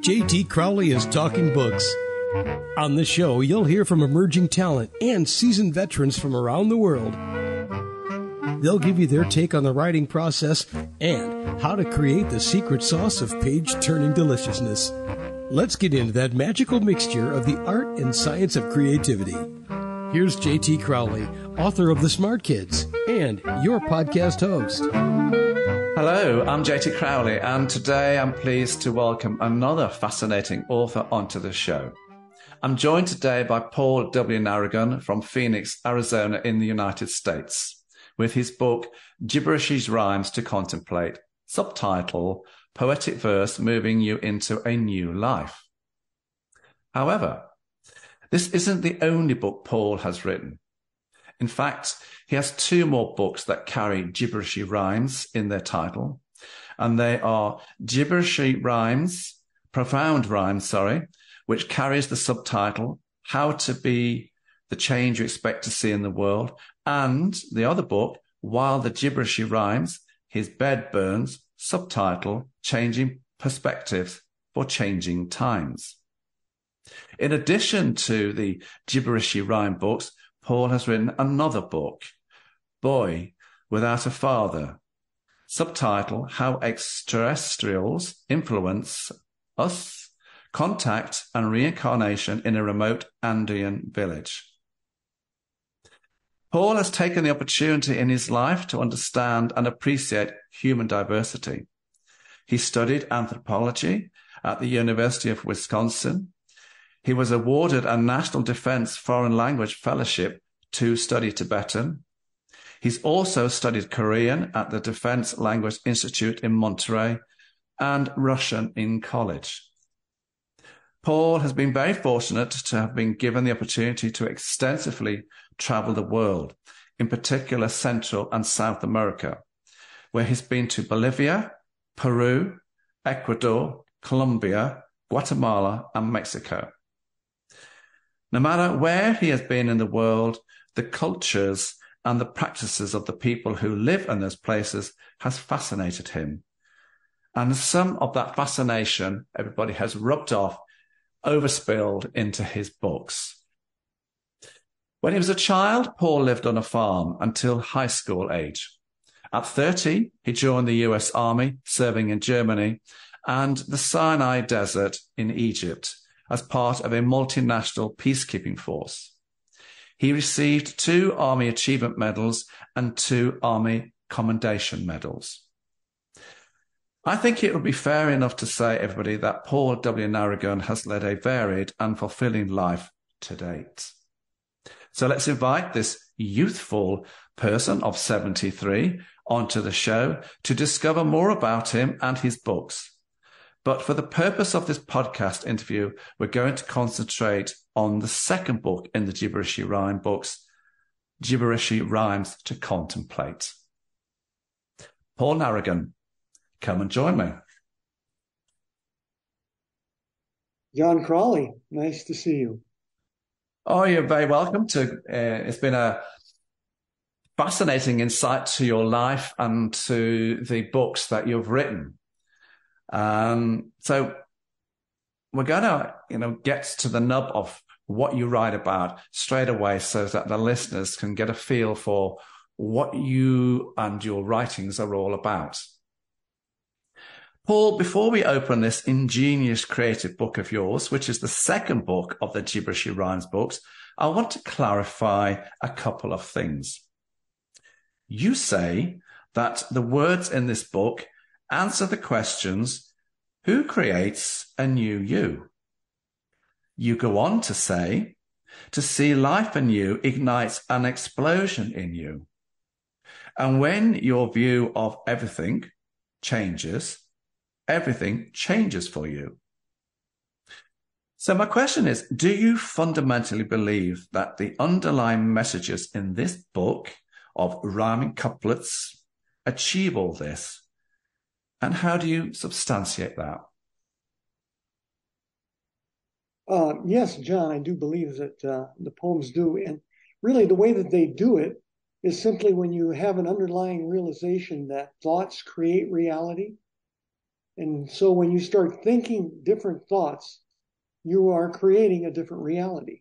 J.T. Crowley is Talking Books. On this show, you'll hear from emerging talent and seasoned veterans from around the world. They'll give you their take on the writing process and how to create the secret sauce of page-turning deliciousness. Let's get into that magical mixture of the art and science of creativity. Here's J.T. Crowley, author of The Smart Kids, and your podcast host. Hello, I'm J.T. Crowley, and today I'm pleased to welcome another fascinating author onto the show. I'm joined today by Paul W Naragon from Phoenix, Arizona in the United States, with his book, GIBBERRISH'S RHYMES to Contemplate, subtitle, Poetic Verse Moving You into a New Life. However, this isn't the only book Paul has written. In fact, he has two more books that carry gibberishy rhymes in their title, and they are Gibberishy Rhymes, Profound Rhymes, which carries the subtitle, How to Be the Change You Expect to See in the World, and the other book, While the Gibberishy Rhymes, His Bed Burns, subtitle, Changing Perspectives for Changing Times. In addition to the gibberishy rhyme books, Paul has written another book, Boy Without a Father, subtitle, How Extraterrestrials Influence Us, Contact and Reincarnation in a Remote Andean Village. Paul has taken the opportunity in his life to understand and appreciate human diversity. He studied anthropology at the University of Wisconsin. He was awarded a National Defense Foreign Language Fellowship to study Tibetan. He's also studied Korean at the Defense Language Institute in Monterey and Russian in college. Paul has been very fortunate to have been given the opportunity to extensively travel the world, in particular Central and South America, where he's been to Bolivia, Peru, Ecuador, Colombia, Guatemala, and Mexico. No matter where he has been in the world, the cultures and the practices of the people who live in those places has fascinated him. And some of that fascination, everybody has rubbed off, overspilled into his books. When he was a child, Paul lived on a farm until high school age. At 30, he joined the US Army, serving in Germany and the Sinai Desert in Egypt, as part of a multinational peacekeeping force. He received 2 Army Achievement Medals and 2 Army Commendation Medals. I think it would be fair enough to say, everybody, that Paul W. Naragon has led a varied and fulfilling life to date. So let's invite this youthful person of 73 onto the show to discover more about him and his books. But for the purpose of this podcast interview, we're going to concentrate on the second book in the Gibberishy Rhyme books, Gibberishy Rhymes to Contemplate. Paul Naragon, come and join me. John Crowley, nice to see you. Oh, you're very welcome to. It's been a fascinating insight to your life and to the books that you've written. So we're going to, get to the nub of what you write about straight away so that the listeners can get a feel for what you and your writings are all about. Paul, before we open this ingenious creative book of yours, which is the second book of the Gibberishy Rhymes books, I want to clarify a couple of things. You say that the words in this book answer the questions, who creates a new you? You go on to say, to see life in you ignites an explosion in you. And when your view of everything changes, everything changes for you. So my question is, do you fundamentally believe that the underlying messages in this book of rhyming couplets achieve all this? And how do you substantiate that? Yes, John, I do believe that the poems do. And really the way that they do it is simply when you have an underlying realization that thoughts create reality. And so when you start thinking different thoughts, you are creating a different reality.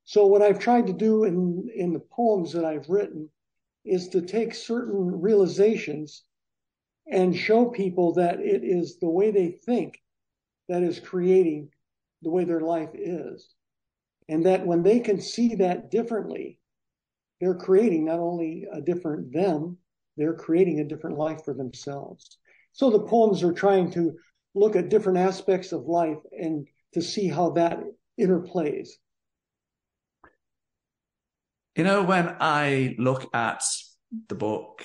So what I've tried to do in the poems that I've written is to take certain realizations and show people that it is the way they think that is creating the way their life is. And that when they can see that differently, they're creating not only a different them, they're creating a different life for themselves. So the poems are trying to look at different aspects of life and to see how that interplays. You know, when I look at the book,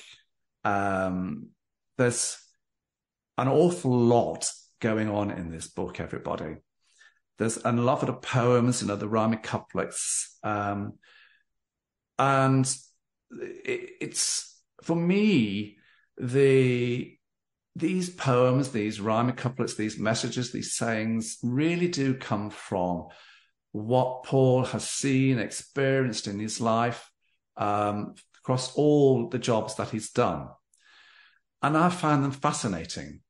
there's an awful lot going on in this book, everybody. There's a lot of the poems, you know, the rhyming couplets. And it's, for me, these poems, these rhyming couplets, these messages, these sayings really do come from what Paul has seen, experienced in his life, across all the jobs that he's done. And I find them fascinating.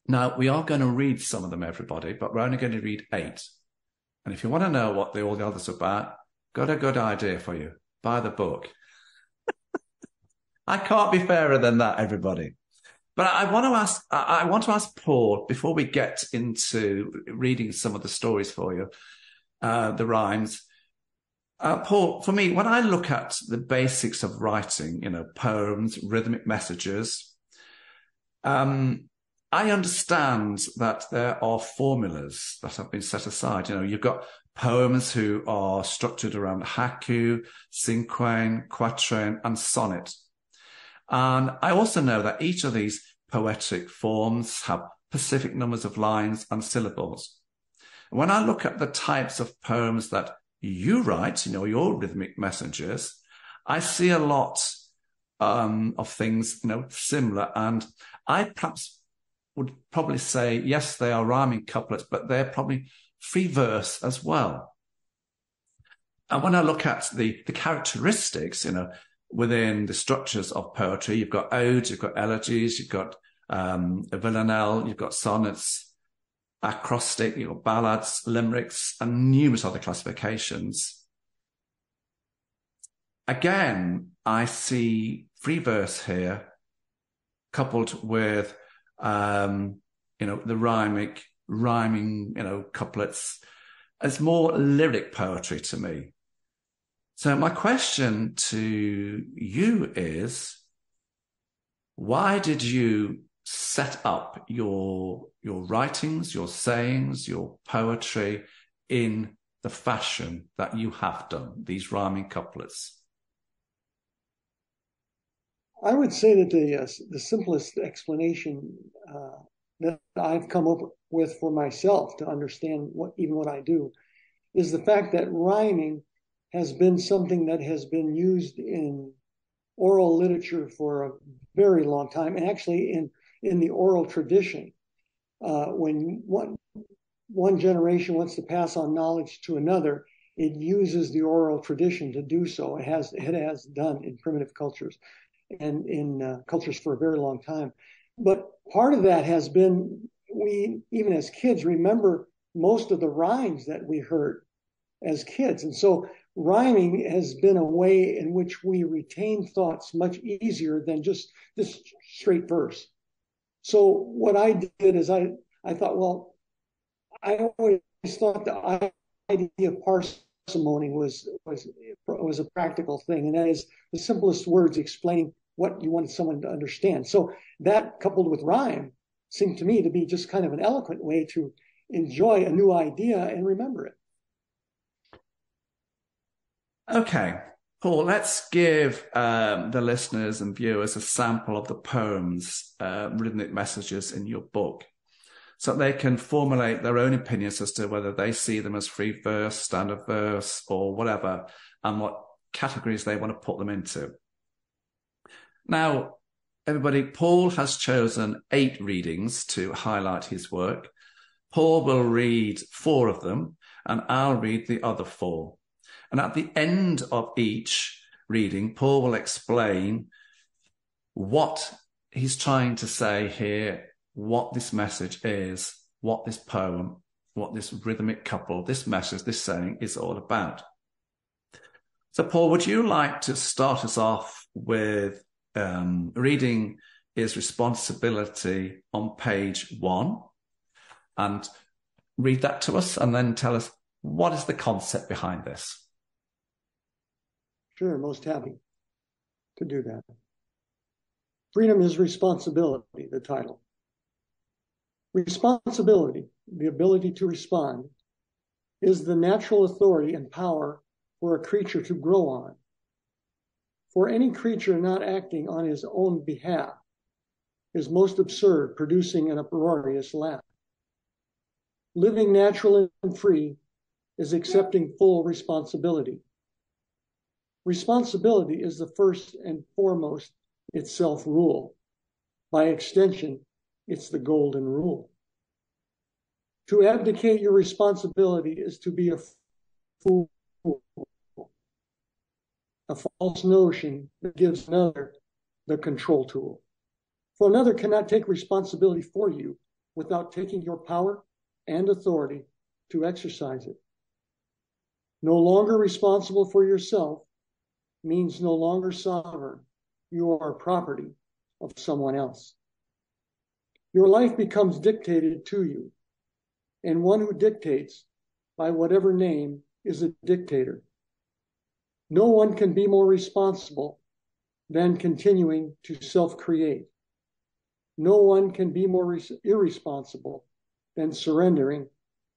Now, we are going to read some of them, everybody, but we're only going to read 8. And if you want to know what all the others are about, got a good idea for you. Buy the book. I can't be fairer than that, everybody. But I want to ask Paul, before we get into reading some of the stories for you, the rhymes. Paul, for me, when I look at the basics of writing, you know, poems, rhythmic messages, I understand that there are formulas that have been set aside. You know, you've got poems who are structured around haiku, cinquain, quatrain, and sonnet. And I also know that each of these poetic forms have specific numbers of lines and syllables. When I look at the types of poems that you write, you know, your rhythmic messages, I see a lot of things, you know, similar. And I perhaps would probably say, yes, they are rhyming couplets, but they're probably free verse as well. And when I look at the characteristics, you know, within the structures of poetry, you've got odes, you've got elegies, you've got a villanelle, you've got sonnets, acrostic, you've got ballads, limericks, and numerous other classifications. Again, I see free verse here, coupled with, you know, the rhyming, you know, couplets, as more lyric poetry to me. So my question to you is, why did you set up your writings, your sayings, your poetry in the fashion that you have done, these rhyming couplets? I would say that the simplest explanation that I've come up with for myself to understand what I do is the fact that rhyming has been something that has been used in oral literature for a very long time, and actually in the oral tradition. When one generation wants to pass on knowledge to another, it uses the oral tradition to do so. It has done in primitive cultures and in cultures for a very long time. But part of that has been, we, even as kids, remember most of the rhymes that we heard as kids. And so rhyming has been a way in which we retain thoughts much easier than just this straight verse. So what I did is I thought, well, I always thought the idea of parsimony was a practical thing, and that is the simplest words explaining what you wanted someone to understand. So that, coupled with rhyme, seemed to me to be just kind of an eloquent way to enjoy a new idea and remember it. Okay, Paul, let's give the listeners and viewers a sample of the poems, rhythmic messages in your book, so they can formulate their own opinions as to whether they see them as free verse, standard verse, or whatever, and what categories they want to put them into. Now, everybody, Paul has chosen 8 readings to highlight his work. Paul will read 4 of them, and I'll read the other 4. And at the end of each reading, Paul will explain what he's trying to say here what this message is, what this poem, what this rhythmic couple, this message, this saying is all about. So, Paul, would you like to start us off with reading Is Responsibility on page 1 and read that to us and then tell us what is the concept behind this? Sure, most happy to do that. Freedom is Responsibility, the title. Responsibility, the ability to respond, is the natural authority and power for a creature to grow on. For any creature not acting on his own behalf is most absurd, producing an uproarious laugh. Living natural and free is accepting full responsibility. Responsibility is the first and foremost its self-rule. By extension, it's the golden rule. To abdicate your responsibility is to be a fool, a false notion that gives another the control tool. For another cannot take responsibility for you without taking your power and authority to exercise it. No longer responsible for yourself means no longer sovereign. You are property of someone else. Your life becomes dictated to you, and one who dictates by whatever name is a dictator. No one can be more responsible than continuing to self-create. No one can be more irresponsible than surrendering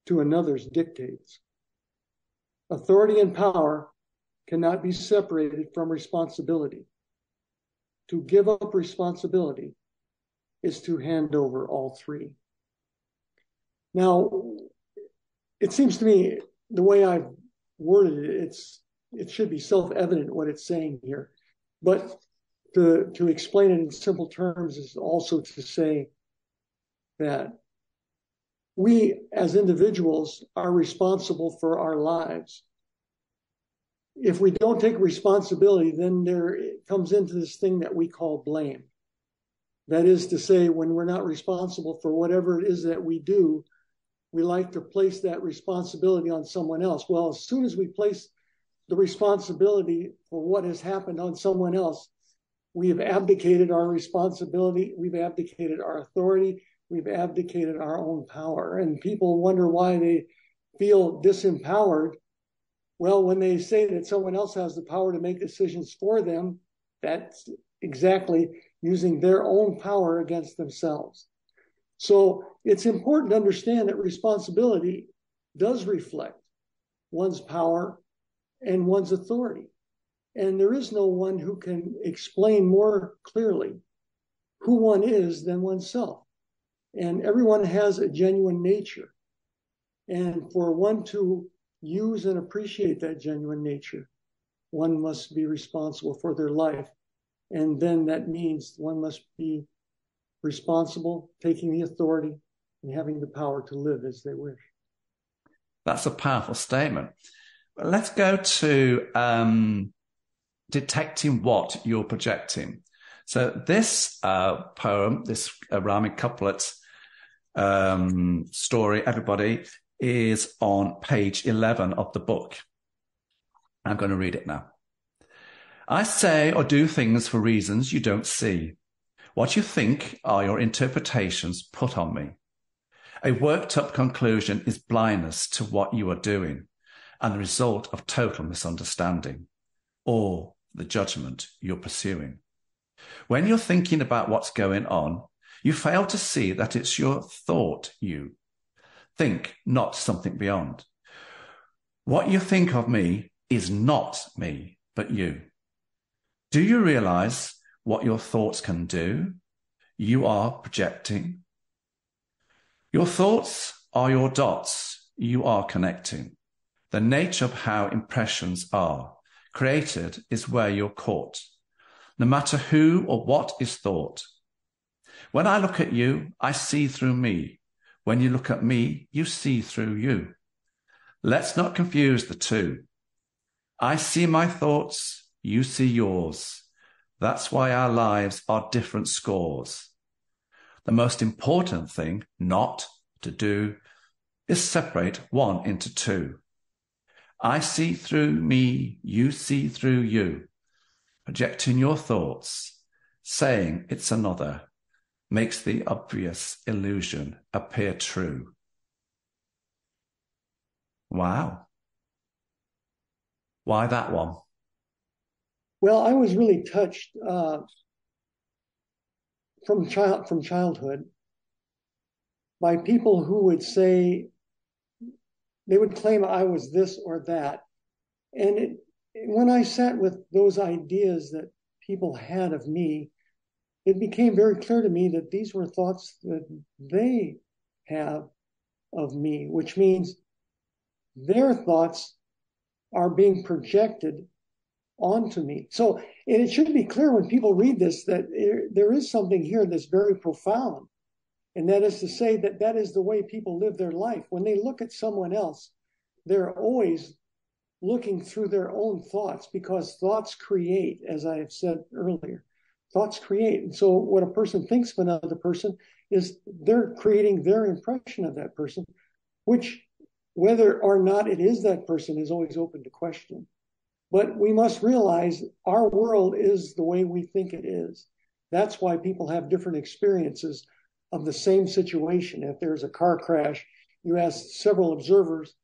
to another's dictates. Authority and power cannot be separated from responsibility. To give up responsibility is to hand over all three. Now, it seems to me the way I've worded it, it should be self-evident what it's saying here. But to explain it in simple terms is also to say that we as individuals are responsible for our lives. If we don't take responsibility, then it comes into this thing that we call blame. That is to say, when we're not responsible for whatever it is that we do, we like to place that responsibility on someone else. Well, as soon as we place the responsibility for what has happened on someone else, we have abdicated our responsibility, we've abdicated our authority, we've abdicated our own power. And people wonder why they feel disempowered. Well, when they say that someone else has the power to make decisions for them, that's exactly using their own power against themselves. So it's important to understand that responsibility does reflect one's power and one's authority. And there is no one who can explain more clearly who one is than oneself. And everyone has a genuine nature. And for one to use and appreciate that genuine nature, one must be responsible for their life. And then that means one must be responsible, taking the authority, and having the power to live as they wish. That's a powerful statement. Let's go to detecting what you're projecting. So this poem, this rhyming couplet story, everybody, is on page 11 of the book. I'm going to read it now. I say or do things for reasons you don't see. What you think are your interpretations put on me. A worked-up conclusion is blindness to what you are doing and the result of total misunderstanding or the judgment you're pursuing. When you're thinking about what's going on, you fail to see that it's your thought you think, not something beyond. What you think of me is not me, but you. Do you realize what your thoughts can do? You are projecting. Your thoughts are your dots. You are connecting. The nature of how impressions are created is where you're caught, no matter who or what is thought. When I look at you, I see through me. When you look at me, you see through you. Let's not confuse the two. I see my thoughts, you see yours. That's why our lives are different scores. The most important thing not to do is separate one into two. I see through me, you see through you. Projecting your thoughts, saying it's another, makes the obvious illusion appear true. Wow. Why that one? Well, I was really touched from childhood by people who would say, they would claim I was this or that. And when I sat with those ideas that people had of me, it became very clear to me that these were thoughts that they have of me, which means their thoughts are being projected onto me. So, and it should be clear when people read this that there is something here that's very profound. And that is to say that that is the way people live their life. When they look at someone else, they're always looking through their own thoughts, because thoughts create, as I have said earlier. Thoughts create. And so what a person thinks of another person is they're creating their impression of that person, which whether or not it is that person is always open to question. But we must realize our world is the way we think it is. That's why people have different experiences of the same situation. If there's a car crash, you ask several observers,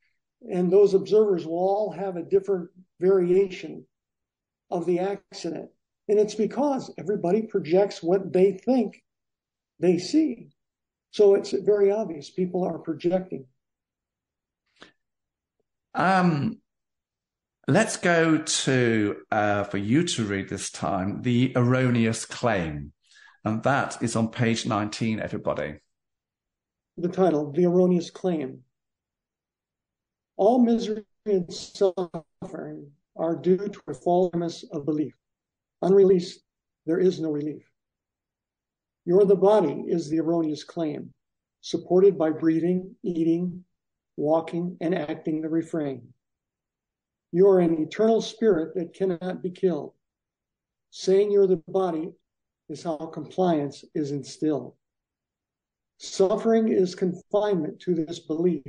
and those observers will all have a different variation of the accident. And it's because everybody projects what they think they see. So it's very obvious people are projecting. Let's go to, for you to read this time, The Erroneous Claim. And that is on page 19, everybody. The title, The Erroneous Claim. All misery and suffering are due to a false premise of belief. Unreleased, there is no relief. You're the body is the erroneous claim, supported by breathing, eating, walking, and acting the refrain. You are an eternal spirit that cannot be killed. Saying you're the body is how compliance is instilled. Suffering is confinement to this belief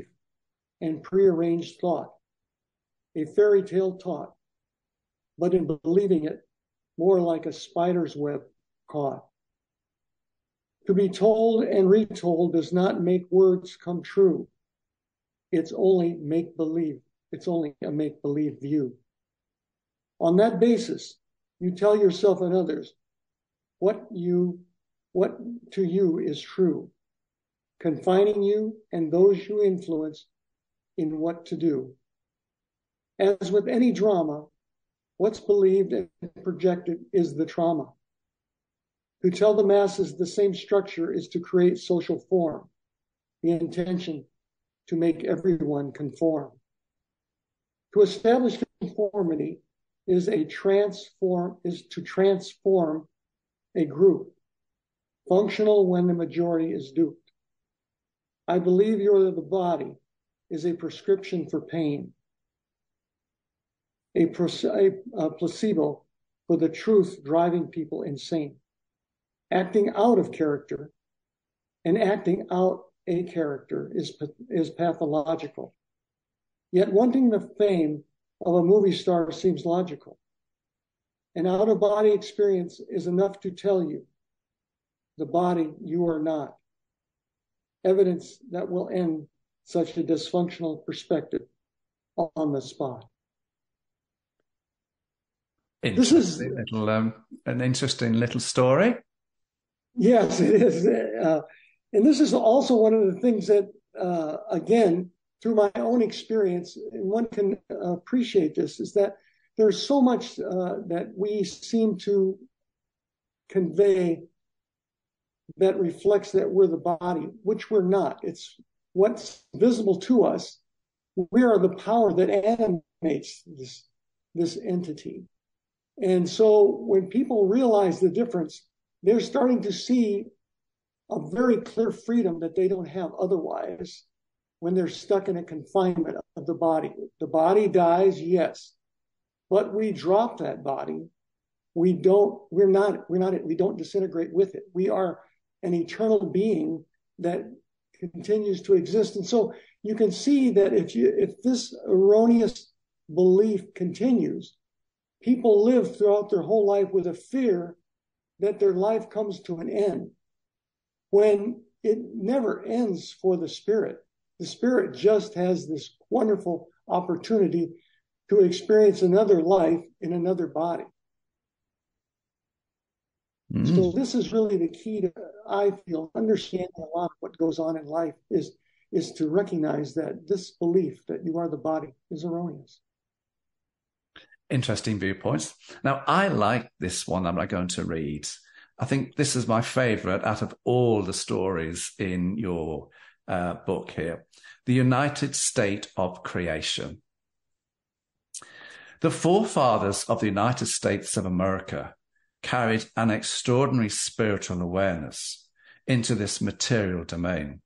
and prearranged thought, a fairy tale taught, but in believing it, more like a spider's web caught. To be told and retold does not make words come true. It's only make-believe. It's only a make-believe view. On that basis, you tell yourself and others what to you is true, confining you and those you influence in what to do. As with any drama, what's believed and projected is the trauma. To tell the masses the same structure is to create social form, the intention to make everyone conform. To establish conformity is to transform a group, functional when the majority is duped. I believe you're the body is a prescription for pain, a placebo for the truth driving people insane. Acting out of character and acting out a character is pathological. Yet wanting the fame of a movie star seems logical. An out-of-body experience is enough to tell you the body you are not. Evidence that will end such a dysfunctional perspective on the spot. This is an interesting little story. Yes, it is. And this is also one of the things that, again, through my own experience, and one can appreciate this, is that there's so much that we seem to convey that reflects that we're the body, which we're not. It's what's visible to us. We are the power that animates this entity. And so when people realize the difference, they're starting to see a very clear freedom that they don't have otherwise when they're stuck in a confinement of the body. The body dies, yes, but we drop that body. We don't disintegrate with it. We are an eternal being that continues to exist. And so you can see that if this erroneous belief continues, people live throughout their whole life with a fear that their life comes to an end, when it never ends for the spirit. The spirit just has this wonderful opportunity to experience another life in another body. So this is really the key to, I feel, understanding a lot of what goes on in life is to recognize that this belief that you are the body is erroneous. Interesting viewpoints. Now, I like this one I'm going to read. I think this is my favorite out of all the stories in your book here. The United State of Creation. The forefathers of the United States of America carried an extraordinary spiritual awareness into this material domain,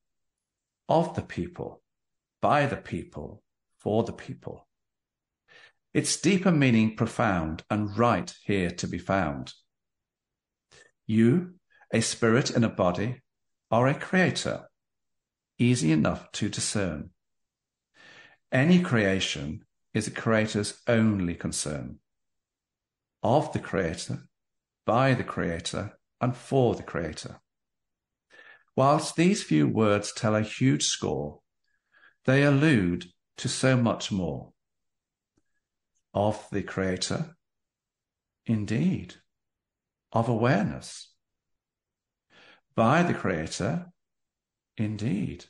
of the people, by the people, for the people. Its deeper meaning profound and right here to be found. You, a spirit in a body, are a creator, easy enough to discern. Any creation is a creator's only concern. Of the creator, by the creator, and for the creator. Whilst these few words tell a huge score, they allude to so much more. Of the creator, indeed, of awareness. By the creator, indeed,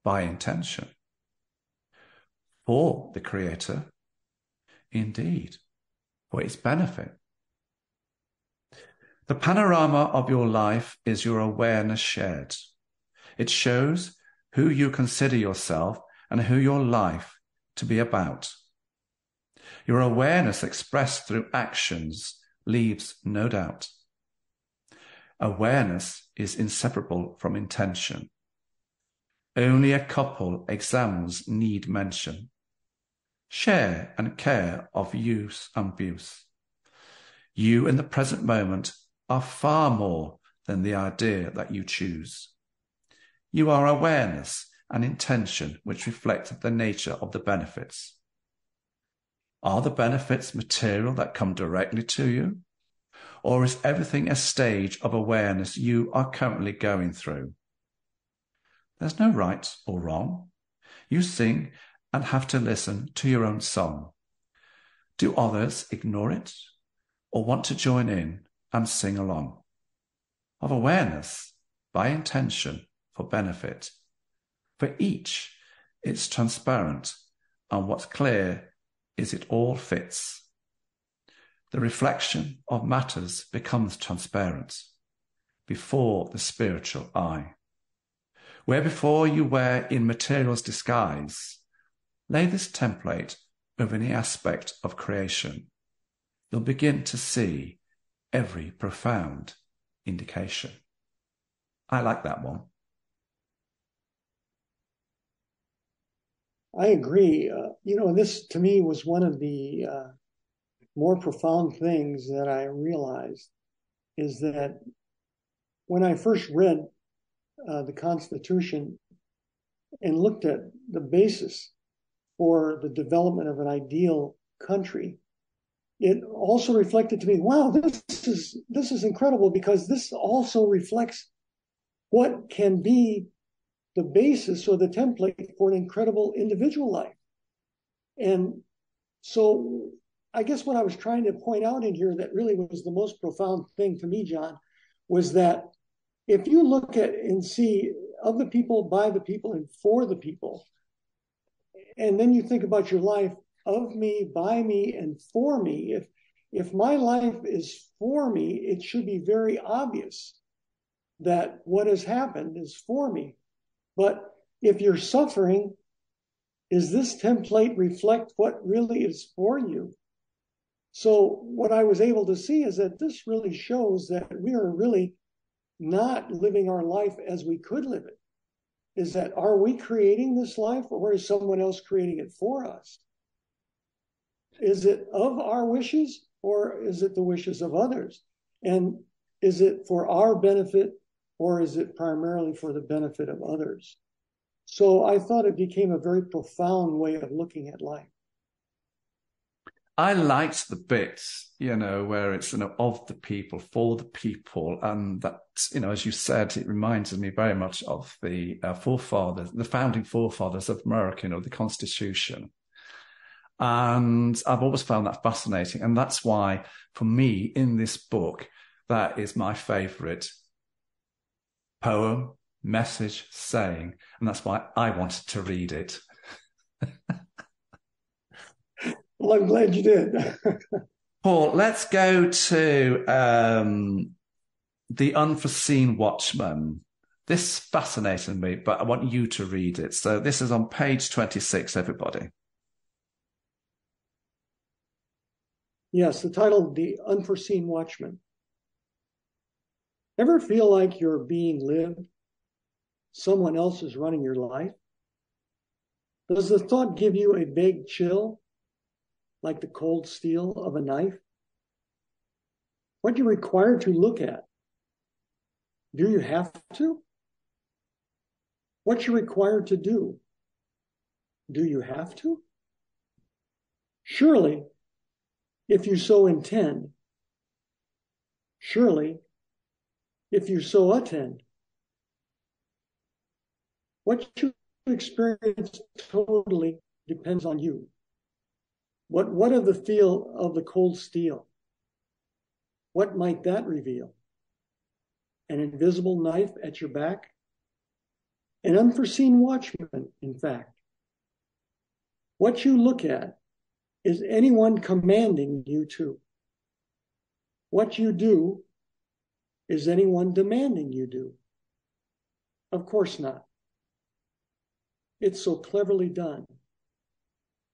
by intention. For the creator, indeed, for its benefit. The panorama of your life is your awareness shared. It shows who you consider yourself and who your life to be about. Your awareness expressed through actions leaves no doubt. Awareness is inseparable from intention. Only a couple exams need mention. Share and care of use and abuse. You in the present moment are far more than the idea that you choose. You are awareness and intention which reflect the nature of the benefits. Are the benefits material that come directly to you? Or is everything a stage of awareness you are currently going through? There's no right or wrong. You sing and have to listen to your own song. Do others ignore it or want to join in and sing along? Of awareness, by intention, for benefit. For each, it's transparent, and what's clear is it all fits. The reflection of matters becomes transparent before the spiritual eye. Where before you wear in material's disguise, lay this template over any aspect of creation. You'll begin to see every profound indication. I like that one. I agree. This to me was one of the more profound things that I realized, is that when I first read the Constitution and looked at the basis for the development of an ideal country, it also reflected to me, wow, this is incredible, because this also reflects what can be the basis or the template for an incredible individual life. And so I guess what I was trying to point out in here that really was the most profound thing to me, John, was that if you look at and see of the people, by the people, and for the people, and then you think about your life of me, by me, and for me, if my life is for me, it should be very obvious that what has happened is for me. But if you're suffering, does this template reflect what really is for you? So what I was able to see is that this really shows that we are really not living our life as we could live it. Is that, are we creating this life, or is someone else creating it for us? Is it of our wishes, or is it the wishes of others? And is it for our benefit, or is it primarily for the benefit of others? So I thought it became a very profound way of looking at life. I liked the bits, where it's, of the people, for the people. And that, as you said, it reminds me very much of the forefathers, the founding forefathers of America, the Constitution. And I've always found that fascinating. And that's why, for me, in this book, that is my favorite poem, message, saying. And that's why I wanted to read it. Well, I'm glad you did. Paul, let's go to The Unforeseen Watchman. This fascinated me, but I want you to read it. So this is on page 26, everybody. Yes, the title, The Unforeseen Watchman. Ever feel like you're being lived? Someone else is running your life? Does the thought give you a vague chill, like the cold steel of a knife? What you're required to look at? Do you have to? What you're required to do? Do you have to? Surely, if you so intend. Surely, if you so attend. What you experience totally depends on you. What of the feel of the cold steel? What might that reveal? An invisible knife at your back? An unforeseen watchman, in fact. What you look at, is anyone commanding you to? What you do, is anyone demanding you do? Of course not. It's so cleverly done.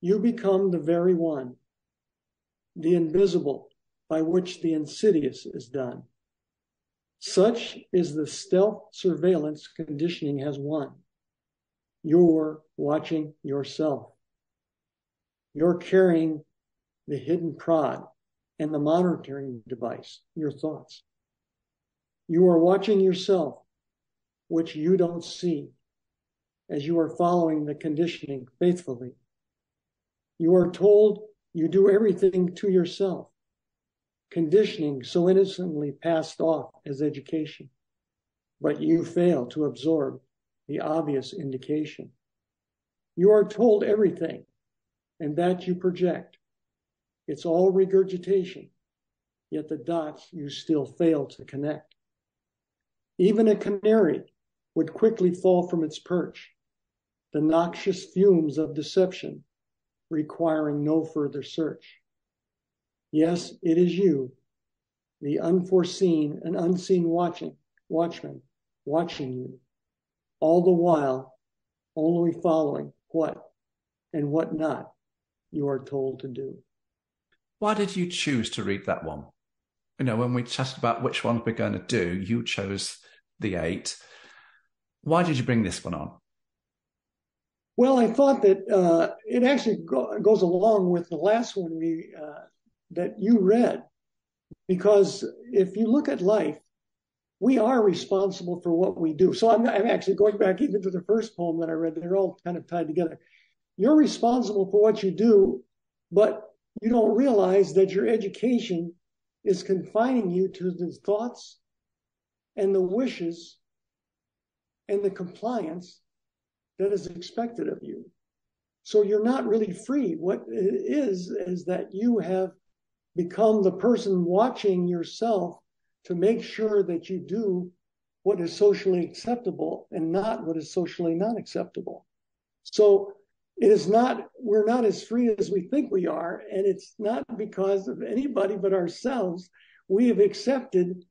You become the very one, the invisible by which the insidious is done. Such is the stealth surveillance conditioning has won. You're watching yourself. You're carrying the hidden prod and the monitoring device, your thoughts. You are watching yourself, which you don't see, as you are following the conditioning faithfully. You are told you do everything to yourself, conditioning so innocently passed off as education, but you fail to absorb the obvious indication. You are told everything, and that you project. It's all regurgitation, yet the dots you still fail to connect. Even a canary would quickly fall from its perch, the noxious fumes of deception requiring no further search. Yes, it is you, the unforeseen and unseen watchman, watching you, all the while only following what and what not you are told to do. Why did you choose to read that one? When we chatted about which ones we're going to do, you chose the 8. Why did you bring this one on? Well, I thought that it actually goes along with the last one that you read, because if you look at life, we are responsible for what we do. So I'm actually going back even to the first poem that I read. They're all kind of tied together. You're responsible for what you do, but you don't realize that your education is confining you to the thoughts and the wishes and the compliance that is expected of you. So you're not really free. What it is that you have become the person watching yourself to make sure that you do what is socially acceptable and not what is socially not acceptable. So we're not as free as we think we are, and it's not because of anybody but ourselves. We have accepted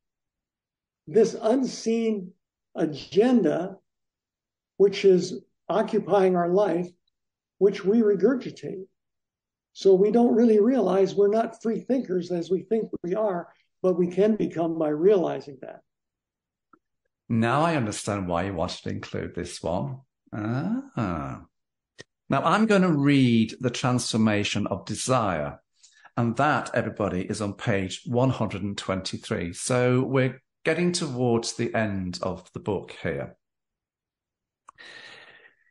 this unseen agenda, which is occupying our life, which we regurgitate. So we don't really realize we're not free thinkers as we think we are, but we can become by realizing that. Now I understand why you wanted to include this one. Now I'm going to read The Transformation of Desire. And that, everybody, is on page 123. So we're getting towards the end of the book here.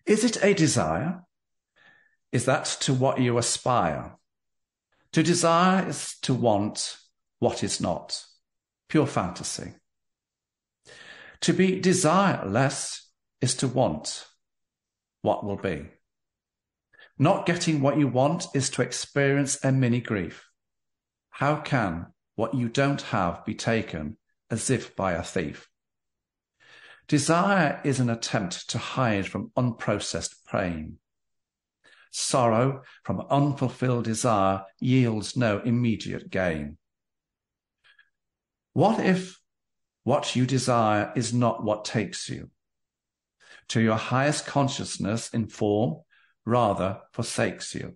Is it a desire? Is that to what you aspire? To desire is to want what is not, pure fantasy. To be desireless is to want what will be. Not getting what you want is to experience a mini grief. How can what you don't have be taken as if by a thief? Desire is an attempt to hide from unprocessed pain. Sorrow from unfulfilled desire yields no immediate gain. What if what you desire is not what takes you to your highest consciousness in form, rather forsakes you?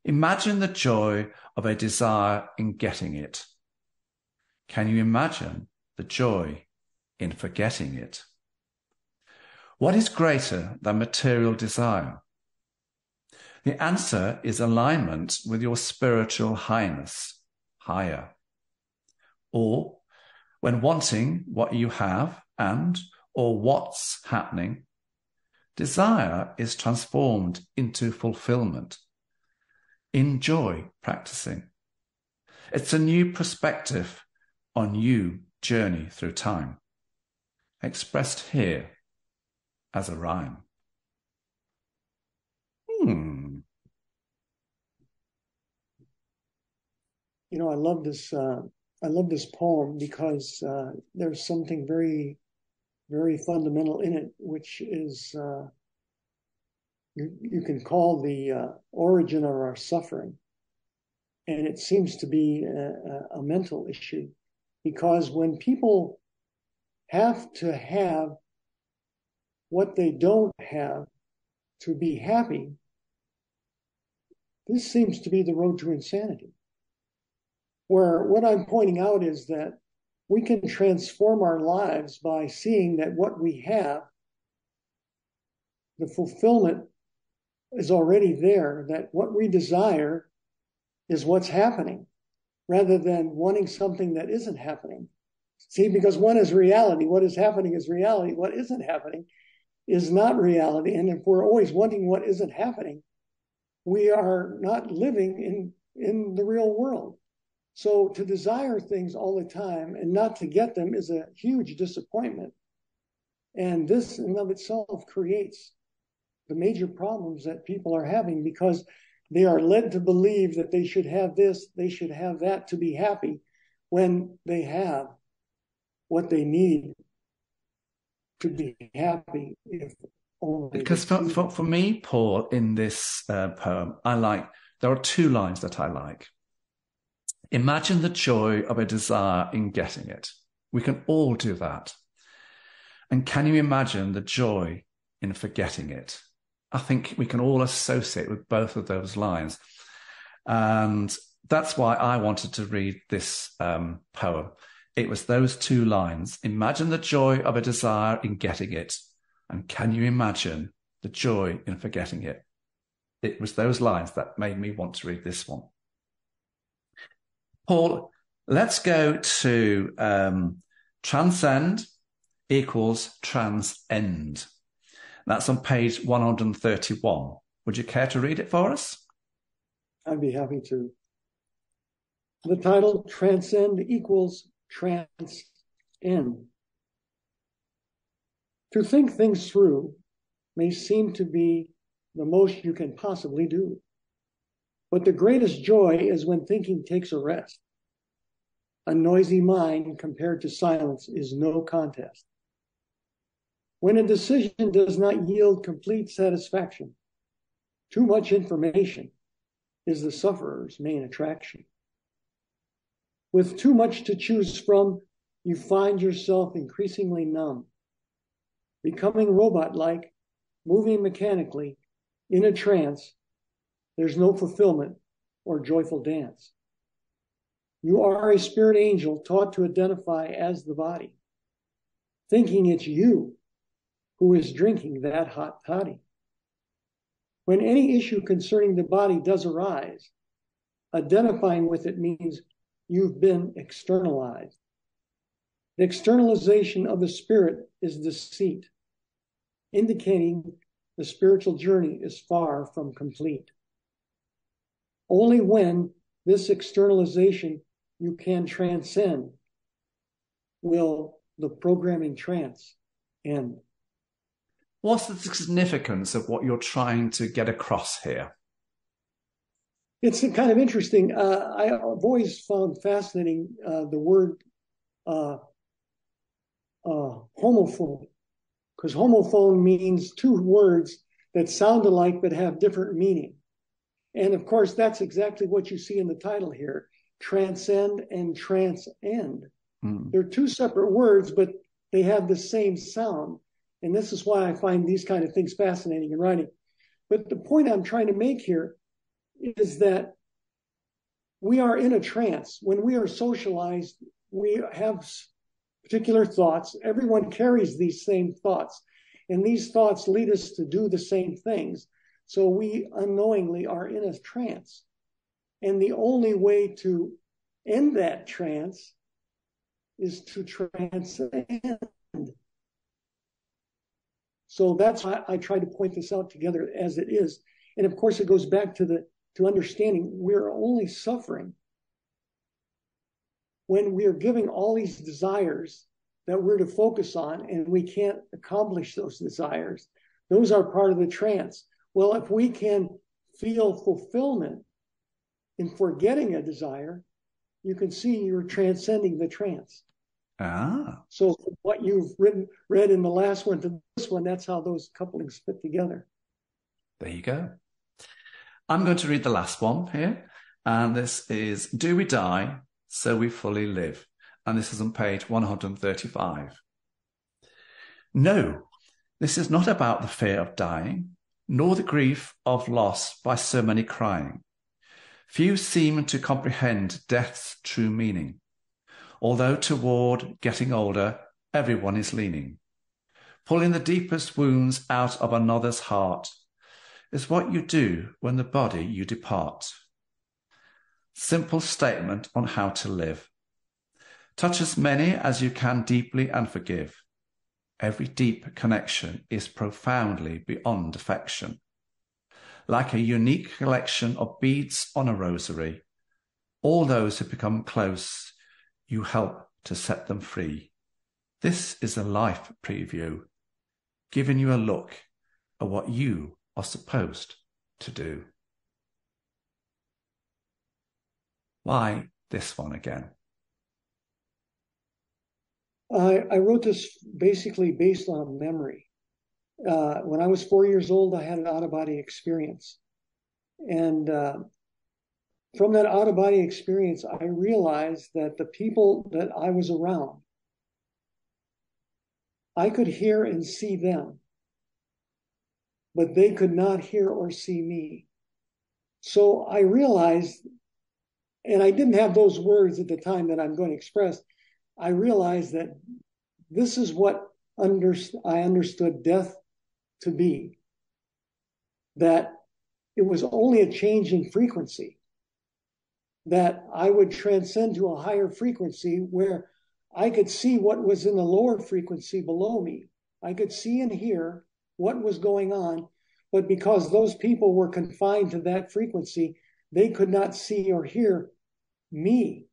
Imagine the joy of a desire in getting it. Can you imagine the joy in forgetting it? What is greater than material desire? The answer is alignment with your spiritual highness, higher. Or when wanting what you have or what's happening, desire is transformed into fulfillment, in joy practicing. It's a new perspective on you journey through time, expressed here as a rhyme. You know, I love this poem because there's something very, very fundamental in it, which is you can call the origin of our suffering. And it seems to be a mental issue, because when people have to have what they don't have to be happy, this seems to be the road to insanity. Where what I'm pointing out is that we can transform our lives by seeing that what we have, the fulfillment is already there, that what we desire is what's happening, rather than wanting something that isn't happening. See, because one is reality. What is happening is reality. What isn't happening is not reality. And if we're always wanting what isn't happening, we are not living in the real world. So to desire things all the time and not to get them is a huge disappointment. And this in and of itself creates the major problems that people are having, because they are led to believe that they should have this, they should have that to be happy, when they have what they need to be happy. If only because for me, Paul, in this poem, there are two lines that I like. Imagine the joy of a desire in getting it. We can all do that. And can you imagine the joy in forgetting it? I think we can all associate with both of those lines. And that's why I wanted to read this poem. It was those two lines. Imagine the joy of a desire in getting it. And can you imagine the joy in forgetting it? It was those lines that made me want to read this one. Paul, let's go to transcend equals transcend. That's on page 131. Would you care to read it for us? I'd be happy to. The title, Transcend equals transcend. To think things through may seem to be the most you can possibly do. But the greatest joy is when thinking takes a rest. A noisy mind compared to silence is no contest. When a decision does not yield complete satisfaction, too much information is the sufferer's main attraction. With too much to choose from, you find yourself increasingly numb, becoming robot-like, moving mechanically, in a trance. There's no fulfillment or joyful dance. You are a spirit angel taught to identify as the body, thinking it's you who is drinking that hot toddy. When any issue concerning the body does arise, identifying with it means you've been externalized. The externalization of the spirit is deceit, indicating the spiritual journey is far from complete. Only when this externalization you can transcend will the programming trance end. What's the significance of what you're trying to get across here? It's kind of interesting. I've always found fascinating the word homophone, because homophone means two words that sound alike but have different meaning. And of course, that's exactly what you see in the title here, transcend and trans-end. They're two separate words, but they have the same sound. And this is why I find these kind of things fascinating in writing. But the point I'm trying to make here is that we are in a trance. When we are socialized, we have particular thoughts. Everyone carries these same thoughts. And these thoughts lead us to do the same things. So we unknowingly are in a trance. And the only way to end that trance is to transcend. So that's why I try to point this out together as it is. And of course, it goes back to understanding we're only suffering when we're giving all these desires that we're to focus on, and we can't accomplish those desires. Those are part of the trance. Well, if we can feel fulfillment in forgetting a desire, you can see you're transcending the trance. So what you've read in the last one to this one, that's how those couplings fit together. There you go. I'm going to read the last one here. And this is, do we die so we fully live? And this is on page 135. No, this is not about the fear of dying, nor the grief of loss by so many crying. Few seem to comprehend death's true meaning, although toward getting older, everyone is leaning. Pulling the deepest wounds out of another's heart is what you do when the body you depart. Simple statement on how to live. Touch as many as you can deeply and forgive. Every deep connection is profoundly beyond affection. Like a unique collection of beads on a rosary, all those who become close, you help to set them free. This is a life preview, giving you a look at what you are supposed to do. Why this one again? I wrote this basically based on memory. When I was 4 years old, I had an out-of-body experience. And from that out-of-body experience, I realized that the people that I was around, I could hear and see them, but they could not hear or see me. So I realized, and I didn't have those words at the time that I'm going to express, I realized that this is what I understood death to be, that it was only a change in frequency, that I would transcend to a higher frequency where I could see what was in the lower frequency below me. I could see and hear what was going on, but because those people were confined to that frequency, they could not see or hear me.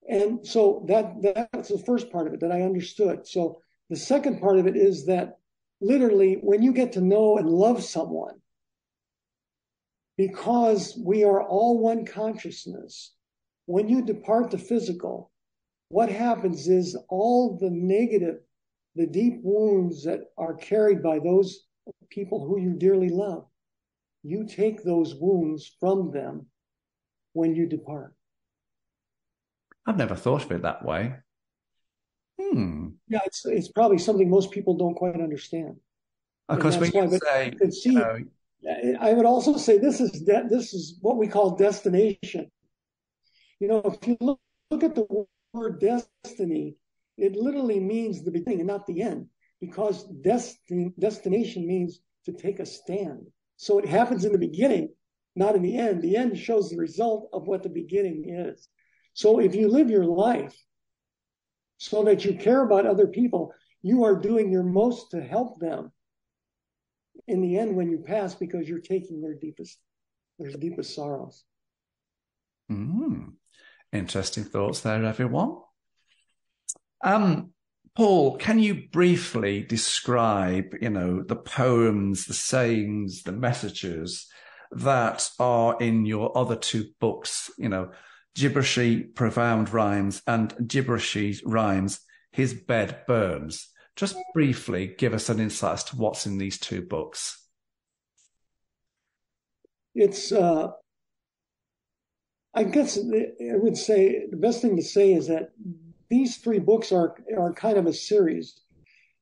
And so that's the first part of it that I understood. So the second part of it is that literally when you get to know and love someone, because we are all one consciousness, when you depart the physical, what happens is all the negative, the deep wounds that are carried by those people who you dearly love, you take those wounds from them when you depart. I've never thought of it that way. Yeah, it's probably something most people don't quite understand. Of course, when you say, see, I would also say this is what we call destination. You know, if you look at the word destiny, it literally means the beginning and not the end, because destination means to take a stand. So it happens in the beginning, not in the end. The end shows the result of what the beginning is. So if you live your life so that you care about other people, you are doing your most to help them in the end when you pass, because you're taking their deepest sorrows. Interesting thoughts there, everyone. Paul, can you briefly describe, the poems, the sayings, the messages that are in your other two books, Gibberishy Profound Rhymes and Gibberishy's Rhymes, His Bed Burns? Just briefly give us an insight as to what's in these two books. It's, I guess I would say the best thing to say is that these three books are kind of a series.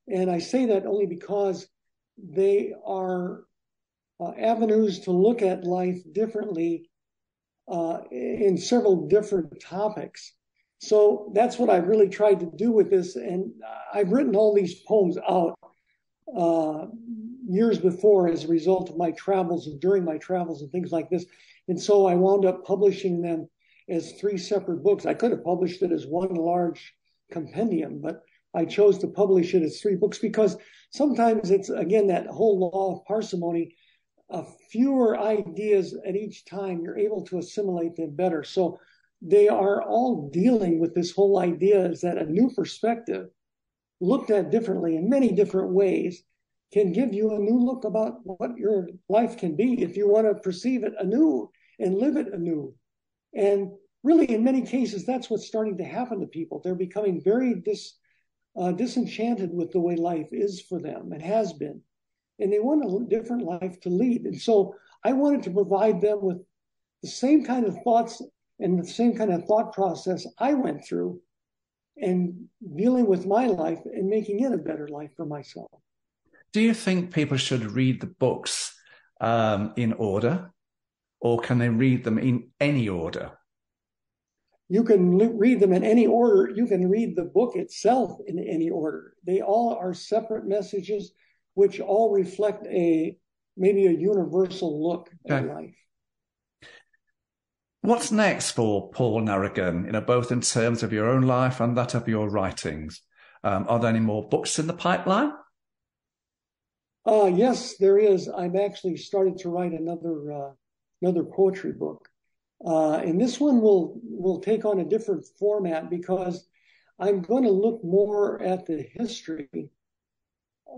And I say that only because they are avenues to look at life differently in several different topics. So that's what I really tried to do with this. And I've written all these poems out years before as a result of my travels and during my travels and things like this. And so I wound up publishing them as three separate books. I could have published it as one large compendium, but I chose to publish it as three books because sometimes it's, again, that whole law of parsimony. Fewer ideas at each time, you're able to assimilate them better. So they are all dealing with this whole idea is that a new perspective, looked at differently in many different ways, can give you a new look about what your life can be if you want to perceive it anew and live it anew. And really, in many cases, that's what's starting to happen to people. They're becoming very disenchanted with the way life is for them and has been. And they want a different life to lead. And so I wanted to provide them with the same kind of thoughts and the same kind of thought process I went through and dealing with my life and making it a better life for myself. Do you think people should read the books in order, or can they read them in any order? You can read them in any order. You can read the book itself in any order. They all are separate messages which all reflect maybe a universal look at life. What's next for Paul Naragon, both in terms of your own life and that of your writings? Are there any more books in the pipeline? Yes, there is. I've actually started to write another poetry book. And this one will take on a different format because I'm going to look more at the history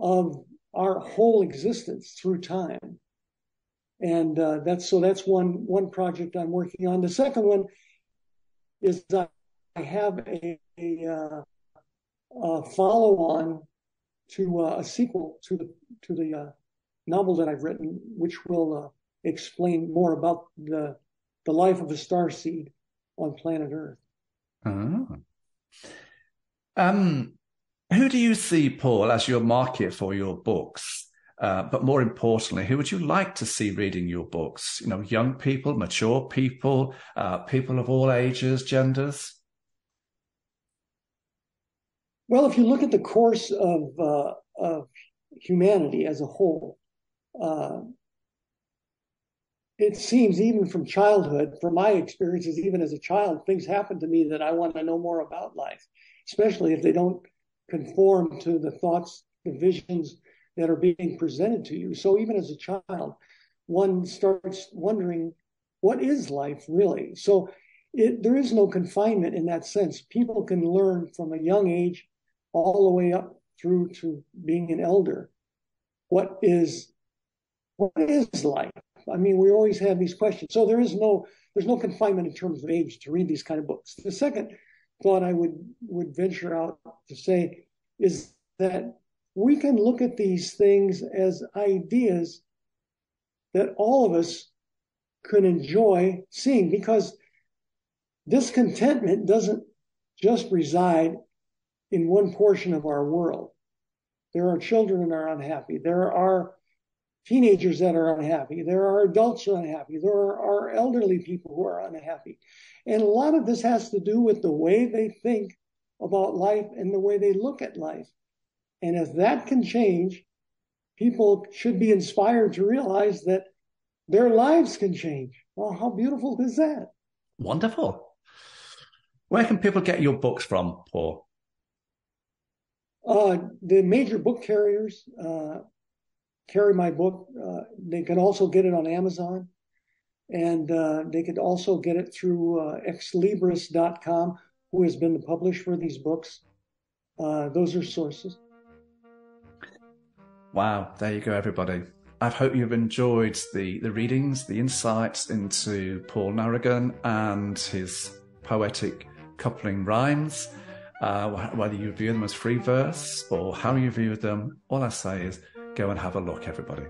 of our whole existence through time. And that's one project I'm working on. The second one is I have a follow-on to a sequel to the novel that I've written, which will explain more about the life of a starseed on planet Earth. Who do you see, Paul, as your market for your books? But more importantly, who would you like to see reading your books? Young people, mature people, people of all ages, genders? Well, if you look at the course of humanity as a whole, it seems even from childhood, from my experiences, even as a child, things happen to me that I want to know more about life, especially if they don't conform to the thoughts, the visions that are being presented to you. So even as a child, one starts wondering, what is life really? So there is no confinement in that sense. People can learn from a young age all the way up through to being an elder. What is life? I mean, we always have these questions. So there's no confinement in terms of age to read these kind of books. The second thought I would venture out to say is that we can look at these things as ideas that all of us could enjoy seeing, because discontentment doesn't just reside in one portion of our world. There are children that are unhappy. There are teenagers that are unhappy. There are adults who are unhappy. There are elderly people who are unhappy. And a lot of this has to do with the way they think about life and the way they look at life. And if that can change, people should be inspired to realize that their lives can change. Well, how beautiful is that? Wonderful. Where can people get your books from, Paul? The major book carriers carry my book. They can also get it on Amazon, and they could also get it through exlibris.com, who has been the publisher for these books. Those are sources. Wow, there you go, everybody. I hope you've enjoyed the readings, the insights into Paul Naragon and his poetic coupling rhymes. Whether you view them as free verse or how you view them, all I say is go and have a look, everybody.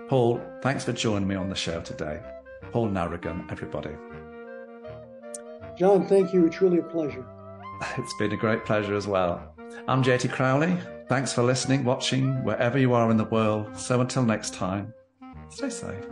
Paul, thanks for joining me on the show today. Paul Naragon, everybody. John, thank you. Truly a pleasure. It's been a great pleasure as well. I'm JT Crowley. Thanks for listening, watching, wherever you are in the world. So until next time, stay safe.